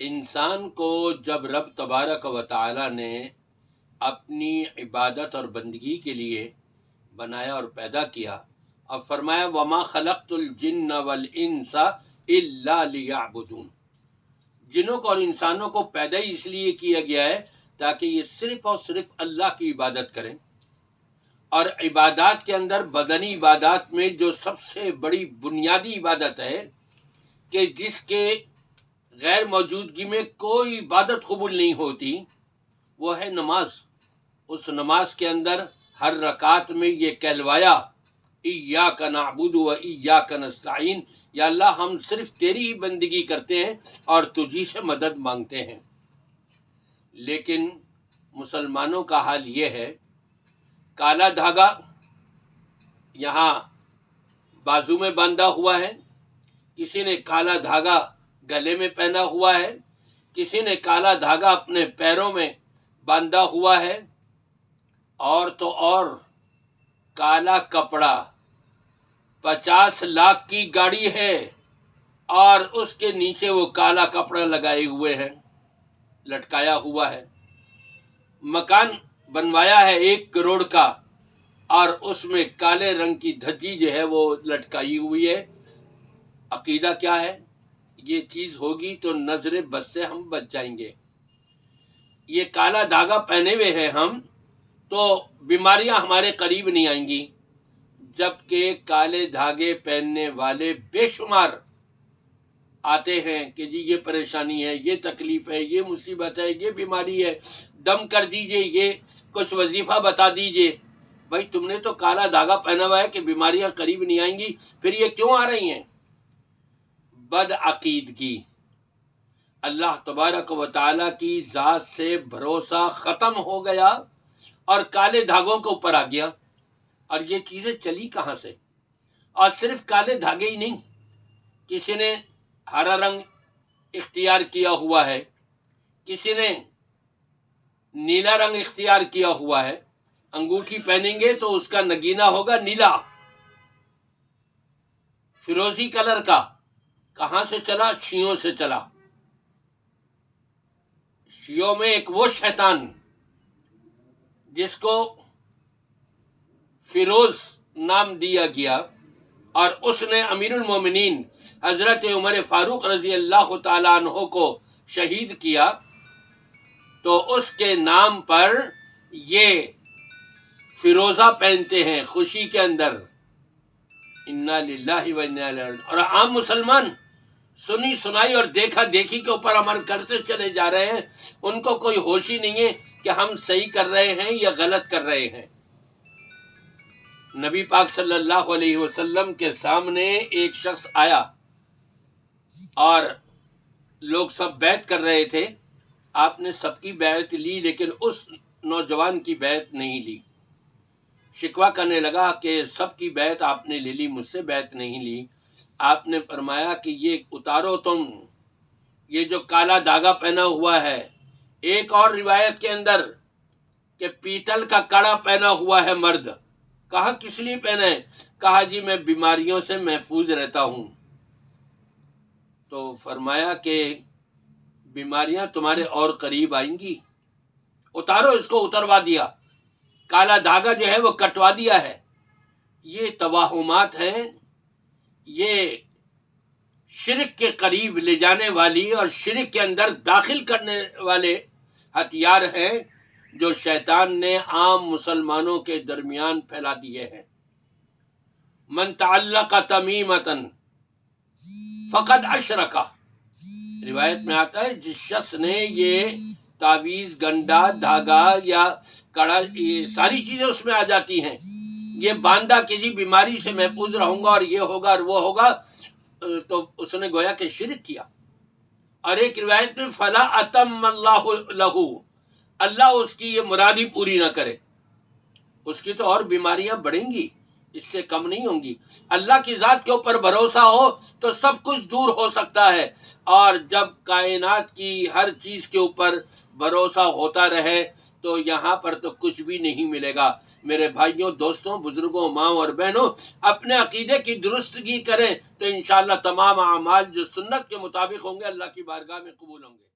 انسان کو جب رب تبارک و تعالی نے اپنی عبادت اور بندگی کے لیے بنایا اور پیدا کیا، اب فرمایا وما خلقت الجن والانس الا لیعبدون، جنوں کو اور انسانوں کو پیدا ہی اس لیے کیا گیا ہے تاکہ یہ صرف اور صرف اللہ کی عبادت کریں۔ اور عبادات کے اندر بدنی عبادات میں جو سب سے بڑی بنیادی عبادت ہے کہ جس کے غیر موجودگی میں کوئی عبادت قبول نہیں ہوتی، وہ ہے نماز۔ اس نماز کے اندر ہر رکعت میں یہ کہلوایا ایاک نعبد و ایاک نستعین، یا اللہ ہم صرف تیری ہی بندگی کرتے ہیں اور تجھی سے مدد مانگتے ہیں۔ لیکن مسلمانوں کا حال یہ ہے، کالا دھاگا یہاں بازو میں باندھا ہوا ہے، کسی نے کالا دھاگا گلے میں پہنا ہوا ہے، کسی نے کالا دھاگا اپنے پیروں میں باندھا ہوا ہے، اور تو اور کالا کپڑا 50 لاکھ کی گاڑی ہے اور اس کے نیچے وہ کالا کپڑا لگائے ہوئے ہیں، لٹکایا ہوا ہے۔ مکان بنوایا ہے 1 کروڑ کا اور اس میں کالے رنگ کی دھجی جو ہے وہ لٹکائی ہوئی ہے۔ عقیدہ کیا ہے؟ یہ چیز ہوگی تو نظر بد سے ہم بچ جائیں گے۔ یہ کالا دھاگا پہنے ہوئے ہیں ہم تو بیماریاں ہمارے قریب نہیں آئیں گی، جبکہ کالے دھاگے پہننے والے بے شمار آتے ہیں کہ جی یہ پریشانی ہے، یہ تکلیف ہے، یہ مصیبت ہے، یہ بیماری ہے، دم کر دیجئے، یہ کچھ وظیفہ بتا دیجئے۔ بھائی تم نے تو کالا دھاگا پہنا ہوا ہے کہ بیماریاں قریب نہیں آئیں گی، پھر یہ کیوں آ رہی ہیں؟ بد عقیدگی، اللہ تبارک و تعالیٰ کی ذات سے بھروسہ ختم ہو گیا اور کالے دھاگوں کے اوپر آ گیا۔ اور یہ چیزیں چلی کہاں سے؟ اور صرف کالے دھاگے ہی نہیں، کسی نے ہرا رنگ اختیار کیا ہوا ہے، کسی نے نیلا رنگ اختیار کیا ہوا ہے، انگوٹھی پہنیں گے تو اس کا نگینہ ہوگا نیلا، فیروزی کلر کا۔ کہاں سے چلا؟ شیعوں سے چلا۔ شیعوں میں ایک وہ شیطان جس کو فیروز نام دیا گیا اور اس نے امیر المومنین حضرت عمر فاروق رضی اللہ تعالیٰ عنہ کو شہید کیا، تو اس کے نام پر یہ فیروزہ پہنتے ہیں خوشی کے اندر، انا للہ و انا الیہ راجعون۔ اور عام مسلمان سنی سنائی اور دیکھا دیکھی کے اوپر عمل کرتے چلے جا رہے ہیں، ان کو کوئی ہوش ہی نہیں ہے کہ ہم صحیح کر رہے ہیں یا غلط کر رہے ہیں۔ نبی پاک صلی اللہ علیہ وسلم کے سامنے ایک شخص آیا اور لوگ سب بیعت کر رہے تھے، آپ نے سب کی بیعت لی لیکن اس نوجوان کی بیعت نہیں لی۔ شکوہ کرنے لگا کہ سب کی بیعت آپ نے لے لی، مجھ سے بیعت نہیں لی۔ آپ نے فرمایا کہ یہ اتارو تم، یہ جو کالا دھاگا پہنا ہوا ہے۔ ایک اور روایت کے اندر کہ پیتل کا کڑا پہنا ہوا ہے مرد۔ کہا کس لیے پہنا ہے؟ کہا جی میں بیماریوں سے محفوظ رہتا ہوں۔ تو فرمایا کہ بیماریاں تمہارے اور قریب آئیں گی، اتارو اس کو۔ اتروا دیا، کالا دھاگا جو ہے وہ کٹوا دیا ہے۔ یہ توہمات ہیں، یہ شرک کے قریب لے جانے والی اور شرک کے اندر داخل کرنے والے ہتھیار ہیں جو شیطان نے عام مسلمانوں کے درمیان پھیلا دیے ہیں۔ من تعلق تمیمۃ فقد اشرک، روایت میں آتا ہے جس شخص نے یہ تعویذ، گنڈا، دھاگا یا کڑا، یہ ساری چیزیں اس میں آ جاتی ہیں، یہ باندھا کہ جی بیماری سے محفوظ رہوں گا اور یہ ہوگا اور وہ ہوگا، تو اس نے گویا کہ شرک کیا۔ اور ایک روایت میں فلا اتم اللہ لہ، اللہ اس کی یہ مراد ہی پوری نہ کرے، اس کی تو اور بیماریاں بڑھیں گی۔ اس سے کم نہیں ہوں گی۔ اللہ کی ذات کے اوپر بھروسہ ہو تو سب کچھ دور ہو سکتا ہے، اور جب کائنات کی ہر چیز کے اوپر بھروسہ ہوتا رہے تو یہاں پر تو کچھ بھی نہیں ملے گا۔ میرے بھائیوں، دوستوں، بزرگوں، ماں اور بہنوں، اپنے عقیدے کی درستگی کریں تو انشاءاللہ تمام اعمال جو سنت کے مطابق ہوں گے اللہ کی بارگاہ میں قبول ہوں گے۔